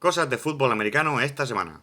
Cosas de fútbol americano esta semana.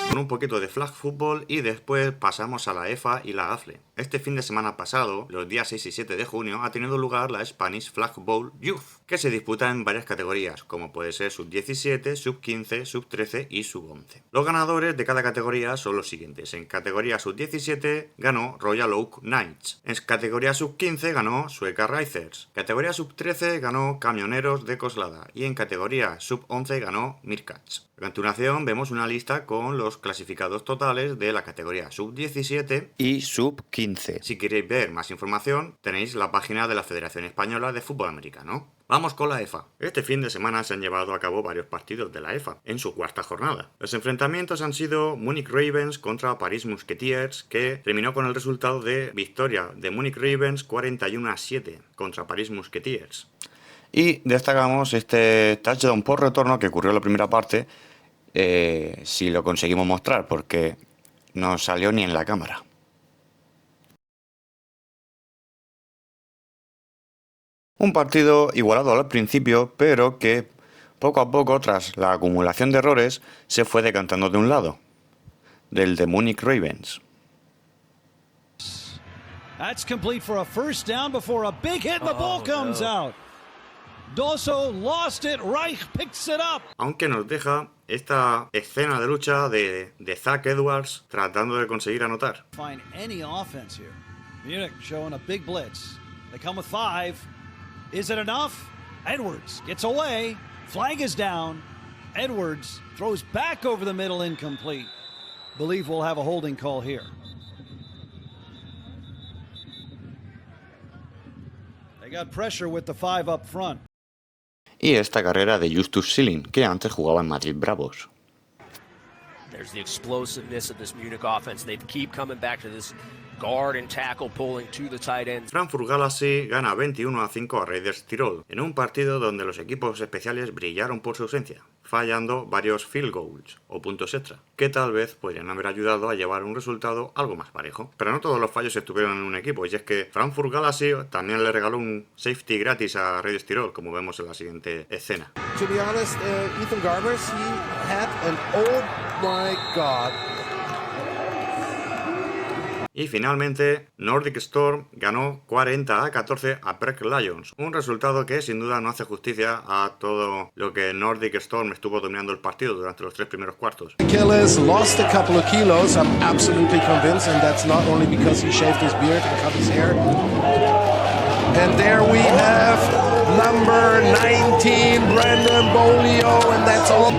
Con un poquito de flag football y después pasamos a la EFA y la AFLE. Este fin de semana pasado, los días 6 y 7 de junio, ha tenido lugar la Spanish Flag Bowl Youth, que se disputa en varias categorías, como puede ser sub-17, sub-15, sub-13 y sub-11. Los ganadores de cada categoría son los siguientes. En categoría sub-17 ganó Royal Oak Knights. En categoría sub-15 ganó Sueca Racers. Categoría sub-13 ganó Camioneros de Coslada. Y en categoría sub-11 ganó Meerkats. A continuación vemos una lista con los clasificados totales de la categoría sub-17 y sub-15. Si queréis ver más información, tenéis la página de la Federación Española de Fútbol Americano. Vamos con la EFA. Este fin de semana se han llevado a cabo varios partidos de la EFA, en su cuarta jornada. Los enfrentamientos han sido Munich Ravens contra Paris Musketeers, que terminó con el resultado de victoria de Munich Ravens 41-7 contra Paris Musketeers. Y destacamos este touchdown por retorno que ocurrió en la primera parte, si lo conseguimos mostrar, porque no salió ni en la cámara. Un partido igualado al principio, pero que poco a poco, tras la acumulación de errores, se fue decantando de un lado, del de Munich Ravens. That's complete for a first down before a big hit and the ball comes out. Doso lost it, Reich picks it up. Aunque nos deja esta escena de lucha de Zach Edwards tratando de conseguir anotar. Find any offense here. Munich showing a big blitz. They come with 5. Is it enough? Edwards gets away. Flag is down. Edwards throws back over the middle, incomplete. Believe we'll have a holding call here. They got pressure with the 5 up front. Y esta carrera de Justus Schilling, que antes jugaba en Madrid Bravos. There's the explosiveness of this Munich offense. They keep coming back to this guard and tackle pulling to the tight ends. Frankfurt Galaxy gana 21-5 a Raiders Tirol, en un partido donde los equipos especiales brillaron por su ausencia, fallando varios field goals o puntos extra, que tal vez podrían haber ayudado a llevar un resultado algo más parejo. Pero no todos los fallos estuvieron en un equipo, y es que Frankfurt Galaxy también le regaló un safety gratis a Raiders Tirol, como vemos en la siguiente escena. To be honest, Ethan Garbers, he had an oh my god. Y finalmente, Nordic Storm ganó 40-14 a Breck Lions, un resultado que sin duda no hace justicia a todo lo que Nordic Storm estuvo dominando el partido durante los 3 primeros cuartos. Achilles lost a couple of kilos, I'm absolutely convinced, and that's not only because he shaved his beard and cut his hair. And there we have number 19, Brandon Bolio, and that's all.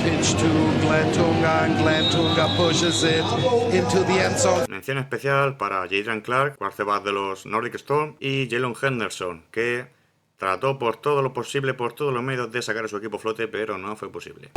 Pitch to Glantunga, and Glantunga pushes it into the end zone. Mención especial para Jadrian Clark, quarterback de los Nordic Storm, y Jalen Henderson, que trató por todo lo posible, por todos los medios, de sacar a su equipo a flote, pero no fue posible.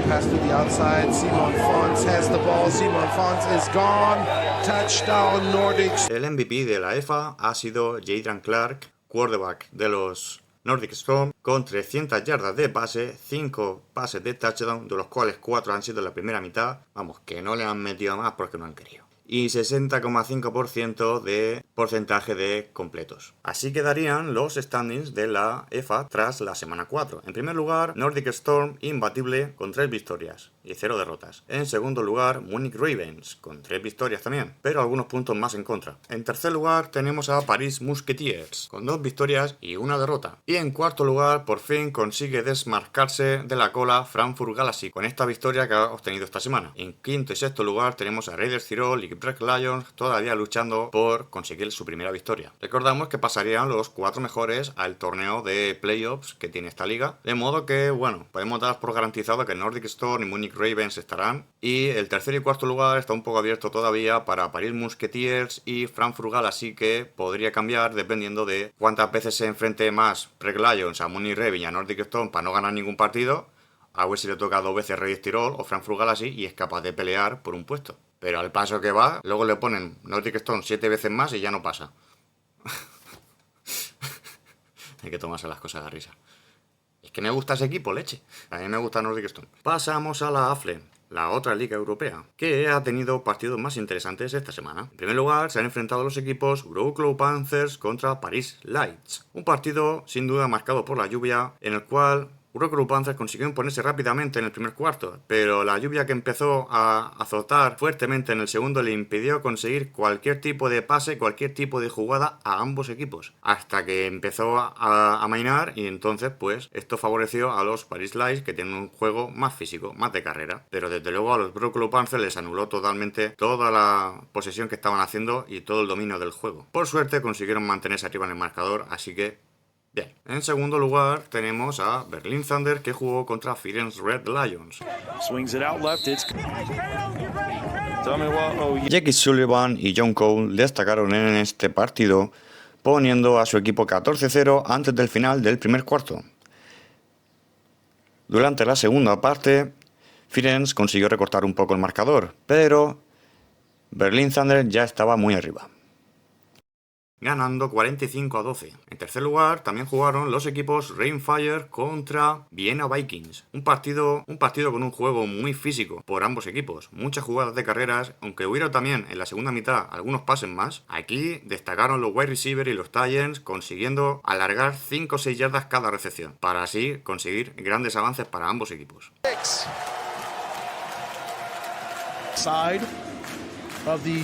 Pass to the outside, Simon Fons has the ball, Simon Fons is gone, touchdown Nordics. El MVP de la EFA ha sido Jadrian Clark, quarterback de los Nordic Storm, con 300 yardas de pase, 5 pases de touchdown, de los cuales 4 han sido en la primera mitad, vamos, que no le han metido más porque no han querido. Y 60,5% de porcentaje de completos. Así quedarían los standings de la EFA tras la semana 4. En primer lugar, Nordic Storm imbatible con 3 victorias y 0 derrotas. En segundo lugar, Munich Ravens con 3 victorias también, pero algunos puntos más en contra. En tercer lugar tenemos a Paris Musketeers con 2 victorias y 1 derrota. Y en cuarto lugar, por fin consigue desmarcarse de la cola Frankfurt Galaxy con esta victoria que ha obtenido esta semana. En quinto y sexto lugar tenemos a Raiders Tirol y Breck Lions todavía luchando por conseguir su primera victoria. Recordamos que pasarían los 4 mejores al torneo de playoffs que tiene esta liga, de modo que, bueno, podemos dar por garantizado que Nordic Storm y Munich Ravens estarán, y el tercer y cuarto lugar está un poco abierto todavía para Paris Musketeers y Frankfurt Galaxy, que podría cambiar dependiendo de cuántas veces se enfrente más Breck Lions a Munich Ravens y a Nordic Storm para no ganar ningún partido, a ver si le toca 2 veces Raiders Tirol o Frankfurt Galaxy y es capaz de pelear por un puesto. Pero al paso que va, luego le ponen Nordic Storm 7 veces más y ya no pasa. Hay que tomarse las cosas a risa. Es que me gusta ese equipo, leche. A mí me gusta Nordic Storm. Pasamos a la AFLE. la otra liga europea, que ha tenido partidos más interesantes esta semana. En primer lugar, se han enfrentado los equipos Wrocław Panthers contra Paris Lights, un partido sin duda marcado por la lluvia, en el cual Wrocław Panthers consiguió imponerse rápidamente en el primer cuarto, pero la lluvia que empezó a azotar fuertemente en el segundo le impidió conseguir cualquier tipo de pase, cualquier tipo de jugada a ambos equipos, hasta que empezó a amainar, y entonces pues esto favoreció a los Paris Lights, que tienen un juego más físico, más de carrera, pero desde luego a los Wrocław Panthers les anuló totalmente toda la posesión que estaban haciendo y todo el dominio del juego. Por suerte consiguieron mantenerse arriba en el marcador, así que bien. En segundo lugar tenemos a Berlin Thunder, que jugó contra Firenze Red Lions. Jackie Sullivan y John Cole destacaron en este partido, poniendo a su equipo 14-0 antes del final del primer cuarto. Durante la segunda parte, Firenze consiguió recortar un poco el marcador, pero Berlin Thunder ya estaba muy arriba, ganando 45-12. En tercer lugar también jugaron los equipos Rainfire contra Vienna Vikings, un partido con un juego muy físico por ambos equipos, muchas jugadas de carreras, aunque hubieron también en la segunda mitad algunos pases más. Aquí destacaron los wide receiver y los tight ends, consiguiendo alargar 5 o 6 yardas cada recepción, para así conseguir grandes avances para ambos equipos. Side of the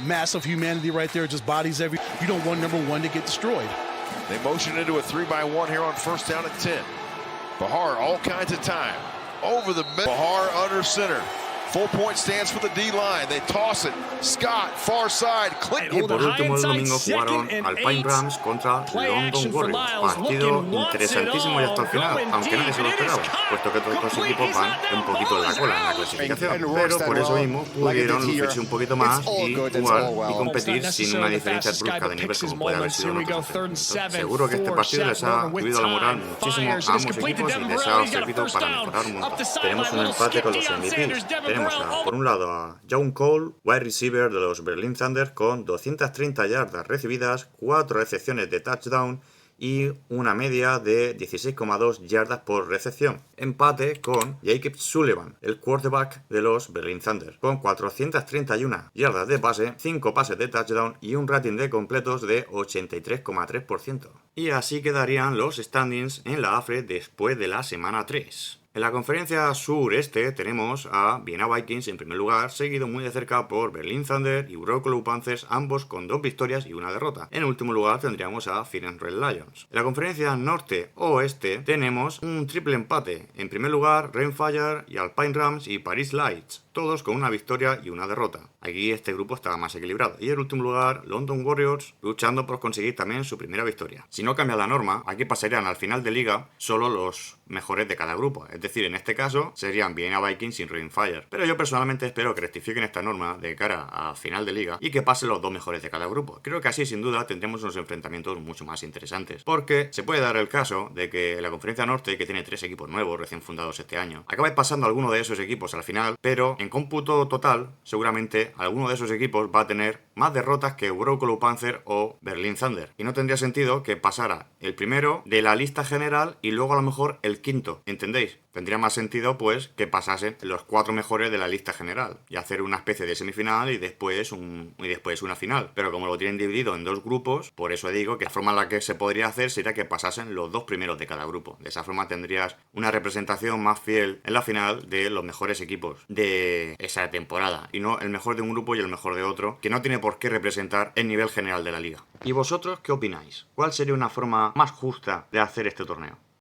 mass of humanity right there, just bodies every. You don't want number one to get destroyed. They motion into a 3-by-1 here on first down and 10. Bahar all kinds of time. Over the middle. Bahar under center. Full point stance for the D-line. They toss it. Scott, far side. Click. Y por último el domingo jugaron Alpine Rams contra London Warriors. Partido interesantísimo y hasta el final, aunque nadie se lo esperaba, puesto que todos los equipos van un poquito en la cola en la clasificación. Pero por eso mismo pudieron lucirse un poquito más y jugar y competir sin una diferencia brusca de nivel como puede haber sido en otros enfrentamientos. Seguro que este partido les ha subido la moral muchísimo a ambos equipos y les ha servido para mejorar un montón. Tenemos un empate con los MVPs. Tenemos por un lado a John Cole, wide receiver de los Berlin Thunder, con 230 yardas recibidas, 4 recepciones de touchdown y una media de 16,2 yardas por recepción. Empate con Jacob Sullivan, el quarterback de los Berlin Thunder, con 431 yardas de pase, 5 pases de touchdown y un rating de completos de 83,3%. Y así quedarían los standings en la AFRE después de la semana 3. En la conferencia sureste tenemos a Vienna Vikings en primer lugar, seguido muy de cerca por Berlin Thunder y Wrocław Panthers, ambos con 2 victorias y una derrota. En último lugar tendríamos a Firenze Red Lions. En la conferencia norte-oeste tenemos un triple empate. En primer lugar, Rainfire y Alpine Rams y Paris Lights, todos con una victoria y una derrota. Aquí este grupo estaba más equilibrado. Y en último lugar, London Warriors, luchando por conseguir también su primera victoria. Si no cambia la norma, aquí pasarían al final de liga solo los mejores de cada grupo. Es decir, en este caso serían Vienna Vikings y Rainfire. Pero yo personalmente espero que rectifiquen esta norma de cara a final de liga y que pasen los 2 mejores de cada grupo. Creo que así sin duda tendremos unos enfrentamientos mucho más interesantes. Porque se puede dar el caso de que la conferencia norte, que tiene 3 equipos nuevos recién fundados este año, acabe pasando alguno de esos equipos al final, pero en cómputo total seguramente alguno de esos equipos va a tener más derrotas que Wrocław Panthers o Berlin Thunder. Y no tendría sentido que pasara el primero de la lista general y luego a lo mejor el quinto, ¿entendéis? Tendría más sentido pues que pasasen los 4 mejores de la lista general y hacer una especie de semifinal y después una final. Pero como lo tienen dividido en 2 grupos, por eso digo que la forma en la que se podría hacer sería que pasasen los 2 primeros de cada grupo. De esa forma tendrías una representación más fiel en la final de los mejores equipos de esa temporada y no el mejor de un grupo y el mejor de otro, que no tiene por qué representar el nivel general de la liga. ¿Y vosotros qué opináis? ¿Cuál sería una forma más justa de hacer este torneo?